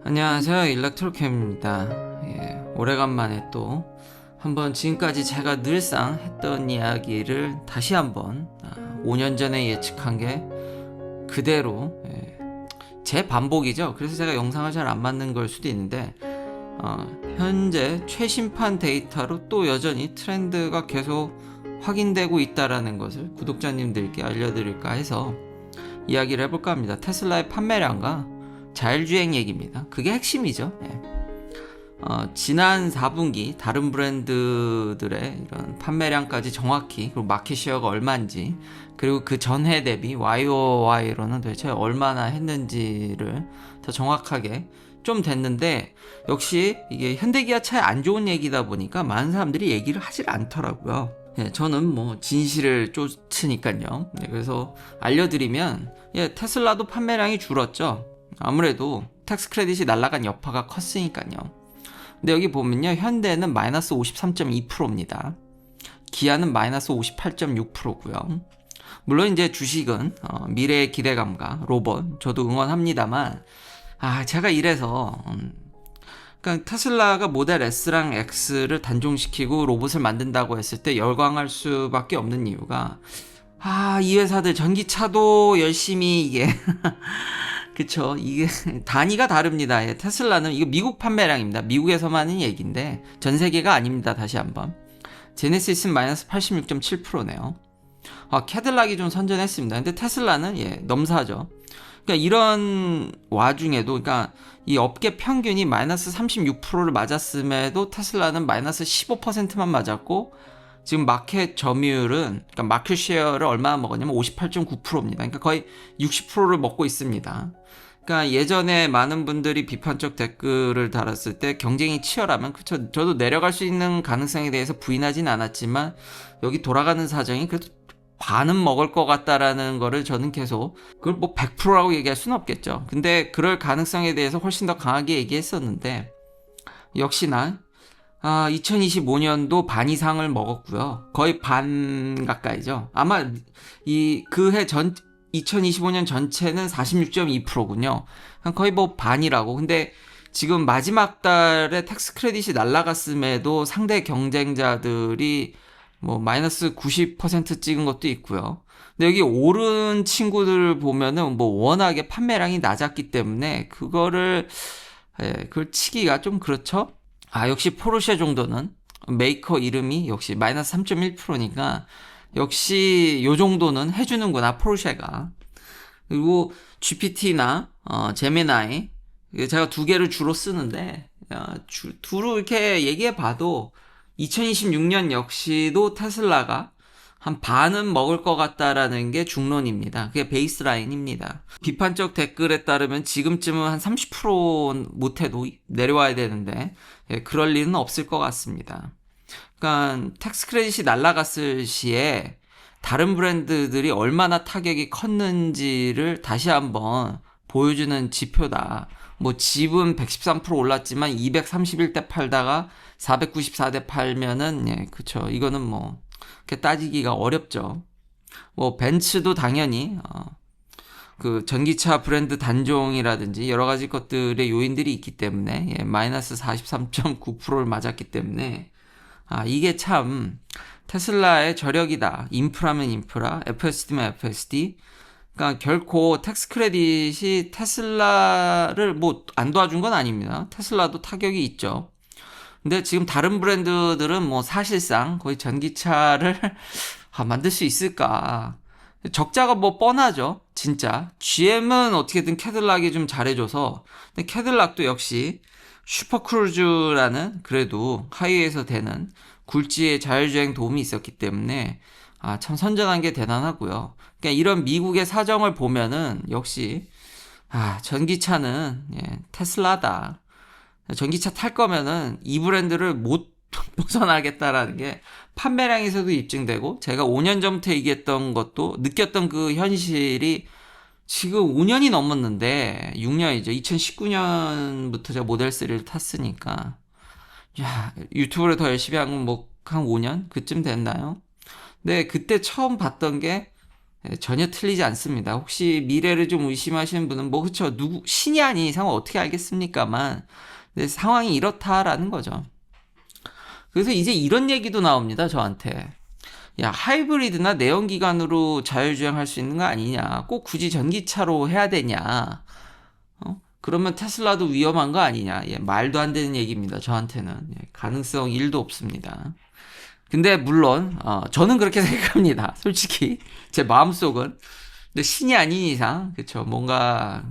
안녕하세요, 일렉트로캠입니다. 오래간만에 또 한번 지금까지 제가 늘상 했던 이야기를 다시 한번 5년 전에 예측한 게 그대로 제 반복이죠. 그래서 제가 영상을 잘 안 만든 걸 수도 있는데 현재 최신판 데이터로 또 여전히 트렌드가 계속 확인되고 있다라는 것을 구독자님들께 알려드릴까 해서 이야기를 해볼까 합니다. 테슬라의 판매량과 자율주행 얘기입니다. 그게 핵심이죠. 지난 4분기 다른 브랜드들의 이런 판매량까지 정확히, 그리고 마켓시어가 얼마인지, 그리고 그 전해 대비 YOY로는 도대체 얼마나 했는지를 더 정확하게 좀 됐는데, 역시 이게 현대기아차의 안 좋은 얘기다 보니까 많은 사람들이 얘기를 하질 않더라고요. 저는 뭐 진실을 쫓으니까요. 그래서 알려드리면 테슬라도 판매량이 줄었죠. 아무래도 텍스 크레딧이 날아간 여파가 컸으니까요. 근데 여기 보면요, 현대는 마이너스 53.2%입니다. 기아는 마이너스 58.6%고요. 물론 이제 주식은 미래의 기대감과 로봇 저도 응원합니다만, 제가 이래서 그러니까 테슬라가 모델 S랑 X를 단종시키고 로봇을 만든다고 했을 때 열광할 수밖에 없는 이유가, 이 회사들 전기차도 열심히 이게 그쵸, 이게 단위가 다릅니다. 테슬라는 이거 미국 판매량입니다. 미국에서만 하는 얘기인데 전 세계가 아닙니다. 다시 한번. 제네시스는 마이너스 86.7%네요. 캐딜락이 좀 선전했습니다. 근데 테슬라는 넘사죠. 그러니까 이런 와중에도, 그러니까 이 업계 평균이 마이너스 36%를 맞았음에도 테슬라는 마이너스 15%만 맞았고, 지금 마켓 점유율은, 그러니까 마켓 쉐어를 얼마나 먹었냐면 58.9%입니다. 그러니까 거의 60%를 먹고 있습니다. 그러니까 예전에 많은 분들이 비판적 댓글을 달았을 때 경쟁이 치열하면, 그쵸, 저도 내려갈 수 있는 가능성에 대해서 부인하진 않았지만, 여기 돌아가는 사정이 그래도 반은 먹을 것 같다라는 거를 저는 계속, 그걸 뭐 100%라고 얘기할 수는 없겠죠. 근데 그럴 가능성에 대해서 훨씬 더 강하게 얘기했었는데, 역시나 2025년도 반 이상을 먹었고요. 거의 반 가까이죠. 아마 그해 2025년 전체는 46.2%군요. 거의 뭐 반이라고. 근데 지금 마지막 달에 텍스 크레딧이 날라갔음에도 상대 경쟁자들이 뭐 마이너스 90% 찍은 것도 있고요. 근데 여기 오른 친구들을 보면은 뭐 워낙에 판매량이 낮았기 때문에 그걸 치기가 좀 그렇죠. 역시 포르쉐 정도는 메이커 이름이 역시 마이너스 3.1%니까 역시 요 정도는 해주는구나, 포르쉐가. 그리고 GPT나 제미나이, 제가 두 개를 주로 쓰는데 두루 이렇게 얘기해 봐도 2026년 역시도 테슬라가 한 반은 먹을 것 같다라는 게 중론입니다. 그게 베이스라인입니다. 비판적 댓글에 따르면 지금쯤은 한 30% 못해도 내려와야 되는데 그럴 리는 없을 것 같습니다. 그러니까 텍스 크레딧이 날아갔을 시에 다른 브랜드들이 얼마나 타격이 컸는지를 다시 한번 보여주는 지표다. 뭐 집은 113% 올랐지만 231대 팔다가 494대 팔면은 그쵸, 이거는 뭐 그렇게 따지기가 어렵죠. 뭐 벤츠도 당연히 그 전기차 브랜드 단종이라든지 여러 가지 것들의 요인들이 있기 때문에 마이너스 43.9%를 맞았기 때문에 이게 참 테슬라의 저력이다. 인프라면 인프라, FSD면 FSD. 그러니까 결코 텍스 크레딧이 테슬라를 뭐 안 도와준 건 아닙니다. 테슬라도 타격이 있죠. 근데 지금 다른 브랜드들은 뭐 사실상 거의 전기차를 만들 수 있을까? 적자가 뭐 뻔하죠. 진짜. GM은 어떻게든 캐딜락이 좀 잘해줘서. 근데 캐딜락도 역시 슈퍼크루즈라는 그래도 하이에서 되는 굴지의 자율주행 도움이 있었기 때문에 참 선전한 게 대단하고요. 그러니까 이런 미국의 사정을 보면은 역시 전기차는 테슬라다. 전기차 탈 거면은 이 브랜드를 못 벗어나겠다라는 게 판매량에서도 입증되고, 제가 5년 전부터 얘기했던 것도 느꼈던 그 현실이 지금 5년이 넘었는데, 6년이죠. 2019년부터 제가 모델 3를 탔으니까, 유튜브를 더 열심히 한 건 뭐 한 5년 그쯤 됐나요? 근데 그때 처음 봤던 게 전혀 틀리지 않습니다. 혹시 미래를 좀 의심하시는 분은 뭐 그쵸, 신이 아닌 이상 어떻게 알겠습니까만, 근데 상황이 이렇다라는 거죠. 그래서 이제 이런 얘기도 나옵니다, 저한테. 야, 하이브리드나 내연기관으로 자율주행할 수 있는 거 아니냐? 꼭 굳이 전기차로 해야 되냐? 그러면 테슬라도 위험한 거 아니냐? 예, 말도 안 되는 얘기입니다, 저한테는. 예, 가능성 1도 없습니다. 근데 물론 저는 그렇게 생각합니다. 솔직히 제 마음속은. 근데 신이 아닌 이상, 그쵸, 뭔가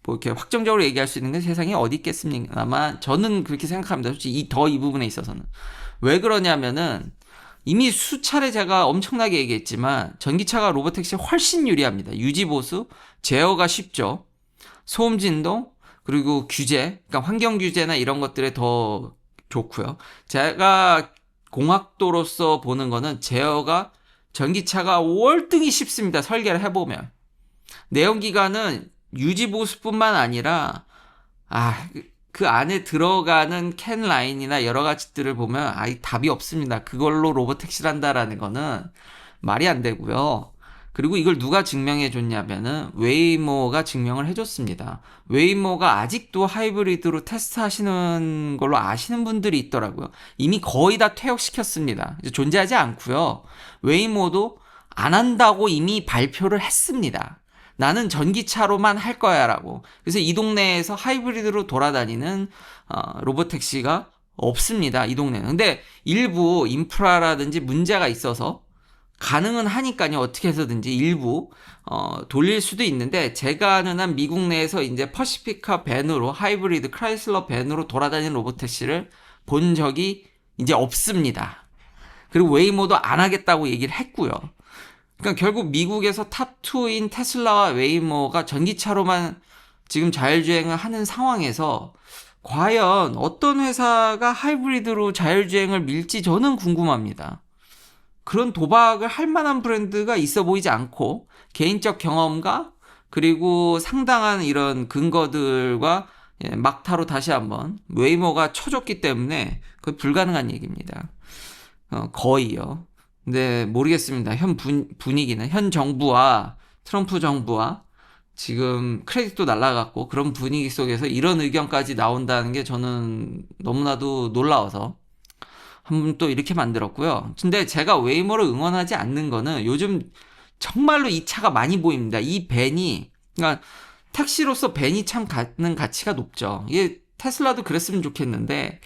뭐 이렇게 확정적으로 얘기할 수 있는 건 세상에 어디 있겠습니까만, 저는 그렇게 생각합니다. 솔직히 이 부분에 있어서는. 왜 그러냐면은 이미 수차례 제가 엄청나게 얘기했지만 전기차가 로보택시에 훨씬 유리합니다. 유지 보수, 제어가 쉽죠. 소음 진동, 그리고 규제, 그러니까 환경 규제나 이런 것들에 더 좋고요. 제가 공학도로서 보는 거는 제어가 전기차가 월등히 쉽습니다. 설계를 해보면. 내연기관은 유지 보수뿐만 아니라 그 안에 들어가는 캔 라인이나 여러 가지들을 보면 답이 없습니다. 그걸로 로보택시를 한다라는 거는 말이 안 되고요. 그리고 이걸 누가 증명해 줬냐면은 웨이모가 증명을 해줬습니다. 웨이모가 아직도 하이브리드로 테스트하시는 걸로 아시는 분들이 있더라고요. 이미 거의 다 퇴역시켰습니다. 이제 존재하지 않고요. 웨이모도 안 한다고 이미 발표를 했습니다. 나는 전기차로만 할 거야라고. 그래서 이 동네에서 하이브리드로 돌아다니는 로보택시가 없습니다. 이 동네는. 근데 일부 인프라라든지 문제가 있어서 가능은 하니까요. 어떻게 해서든지 일부 돌릴 수도 있는데, 제가 아는 한 미국 내에서 이제 퍼시피카 밴으로, 하이브리드 크라이슬러 밴으로 돌아다니는 로보택시를 본 적이 이제 없습니다. 그리고 웨이모도 안 하겠다고 얘기를 했고요. 그러니까 결국 미국에서 탑2인 테슬라와 웨이모가 전기차로만 지금 자율주행을 하는 상황에서 과연 어떤 회사가 하이브리드로 자율주행을 밀지 저는 궁금합니다. 그런 도박을 할 만한 브랜드가 있어 보이지 않고, 개인적 경험과 그리고 상당한 이런 근거들과 막타로 다시 한번 웨이모가 쳐줬기 때문에 그건 불가능한 얘기입니다. 거의요. 근데 모르겠습니다. 현 분위기는, 현 정부와 트럼프 정부와 지금 크레딧도 날라갔고 그런 분위기 속에서 이런 의견까지 나온다는 게 저는 너무나도 놀라워서 한번 또 이렇게 만들었고요. 근데 제가 웨이모를 응원하지 않는 거는 요즘 정말로 이 차가 많이 보입니다. 이 밴이, 그러니까 택시로서 밴이 참 갖는 가치가 높죠. 이게 테슬라도 그랬으면 좋겠는데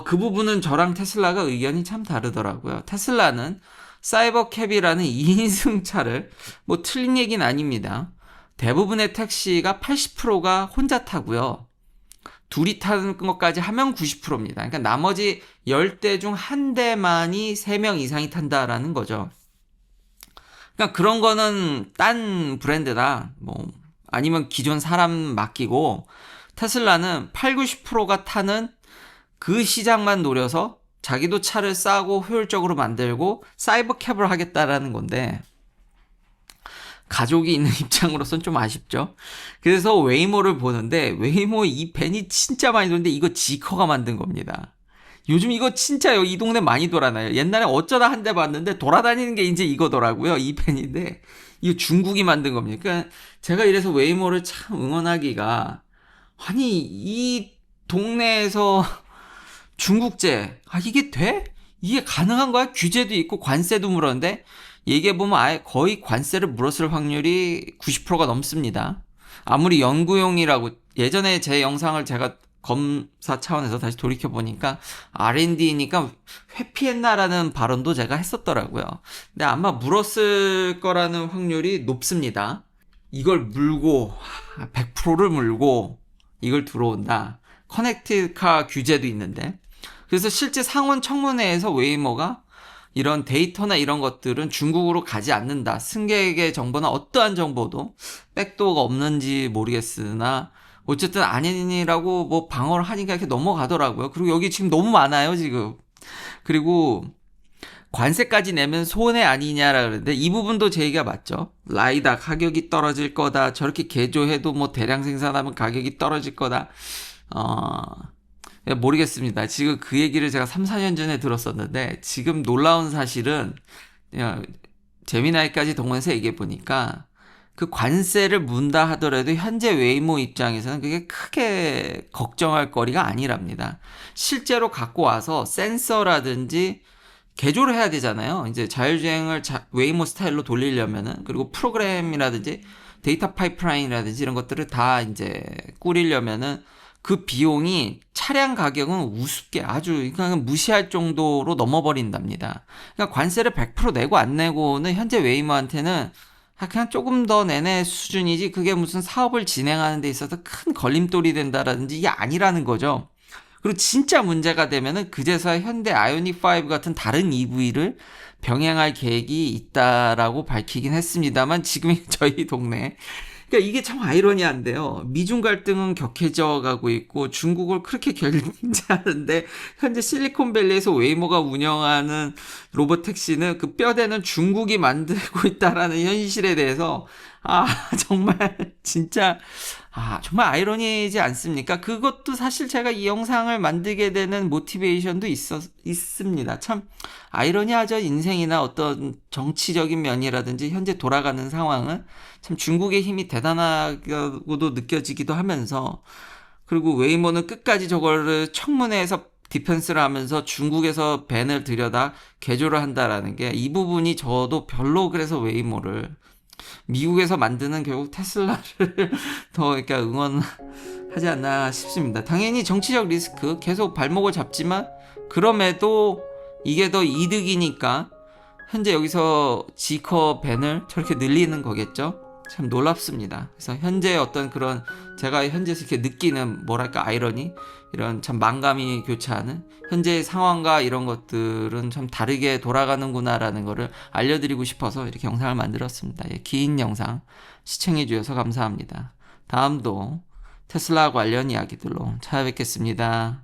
그 부분은 저랑 테슬라가 의견이 참 다르더라고요. 테슬라는 사이버캡이라는 2인승 차를, 뭐 틀린 얘기는 아닙니다. 대부분의 택시가 80%가 혼자 타고요. 둘이 타는 것까지 하면 90%입니다. 그러니까 나머지 10대 중 한 대만이 3명 이상이 탄다라는 거죠. 그러니까 그런 거는 딴 브랜드나 뭐 아니면 기존 사람 맡기고, 테슬라는 8, 90%가 타는 그 시장만 노려서 자기도 차를 싸고 효율적으로 만들고 사이버캡을 하겠다라는 건데, 가족이 있는 입장으로선 좀 아쉽죠. 그래서 웨이모를 보는데 웨이모 이 밴이 진짜 많이 도는데 이거 지커가 만든 겁니다. 요즘 이거 진짜요. 이 동네 많이 돌아다녀요. 옛날에 어쩌다 한 대 봤는데 돌아다니는 게 이제 이거더라고요. 이 밴인데 이거 중국이 만든 겁니다. 그러니까 제가 이래서 웨이모를 참 응원하기가, 아니 이 동네에서 중국제, 이게 돼? 이게 가능한 거야? 규제도 있고 관세도 물었는데, 얘기해보면 아예 거의 관세를 물었을 확률이 90%가 넘습니다. 아무리 연구용이라고, 예전에 제 영상을 제가 검사 차원에서 다시 돌이켜보니까 R&D니까 회피했나라는 발언도 제가 했었더라고요. 근데 아마 물었을 거라는 확률이 높습니다. 이걸 물고, 100%를 물고 이걸 들어온다. 커넥티카 규제도 있는데. 그래서 실제 상원 청문회에서 웨이모가 이런 데이터나 이런 것들은 중국으로 가지 않는다. 승객의 정보나 어떠한 정보도 백도어가 없는지 모르겠으나 어쨌든 아니라고 뭐 방어를 하니까 이렇게 넘어가더라고요. 그리고 여기 지금 너무 많아요, 지금. 그리고 관세까지 내면 손해 아니냐라 그러는데 이 부분도 제 얘기가 맞죠. 라이다 가격이 떨어질 거다. 저렇게 개조해도 뭐 대량 생산하면 가격이 떨어질 거다. 모르겠습니다. 지금 그 얘기를 제가 3, 4년 전에 들었었는데, 지금 놀라운 사실은 제미나이까지 동원해서 얘기해 보니까 그 관세를 문다 하더라도 현재 웨이모 입장에서는 그게 크게 걱정할 거리가 아니랍니다. 실제로 갖고 와서 센서라든지 개조를 해야 되잖아요. 이제 자율주행을 웨이모 스타일로 돌리려면은, 그리고 프로그램이라든지 데이터 파이프라인이라든지 이런 것들을 다 이제 꾸리려면은 그 비용이 차량 가격은 우습게 아주 그냥 무시할 정도로 넘어버린답니다. 그러니까 관세를 100% 내고 안 내고는 현재 웨이모한테는 그냥 조금 더 내내 수준이지 그게 무슨 사업을 진행하는 데 있어서 큰 걸림돌이 된다라든지 이게 아니라는 거죠. 그리고 진짜 문제가 되면은 그제서야 현대 아이오닉 5 같은 다른 EV를 병행할 계획이 있다라고 밝히긴 했습니다만 지금 저희 동네, 그러니까 이게 참 아이러니한데요. 미중 갈등은 격해져 가고 있고 중국을 그렇게 견제하는데 현재 실리콘밸리에서 웨이모가 운영하는 로봇택시는 그 뼈대는 중국이 만들고 있다라는 현실에 대해서 정말 진짜 정말 아이러니이지 않습니까? 그것도 사실 제가 이 영상을 만들게 되는 모티베이션도 있습니다. 참 아이러니하죠. 인생이나 어떤 정치적인 면이라든지 현재 돌아가는 상황은 참 중국의 힘이 대단하고도 느껴지기도 하면서, 그리고 웨이모는 끝까지 저거를 청문회에서 디펜스를 하면서 중국에서 벤을 들여다 개조를 한다라는 게, 이 부분이 저도 별로 그래서 웨이모를 미국에서 만드는 결국 테슬라를 더 그러니까 응원하지 않나 싶습니다. 당연히 정치적 리스크 계속 발목을 잡지만 그럼에도 이게 더 이득이니까 현재 여기서 지커 밴을 저렇게 늘리는 거겠죠. 참 놀랍습니다. 그래서 현재 어떤 그런 제가 현재서 이렇게 느끼는 뭐랄까 아이러니, 이런 참 만감이 교차하는 현재의 상황과 이런 것들은 참 다르게 돌아가는구나라는 거를 알려드리고 싶어서 이렇게 영상을 만들었습니다. 긴 영상 시청해 주셔서 감사합니다. 다음도 테슬라 관련 이야기들로 찾아뵙겠습니다.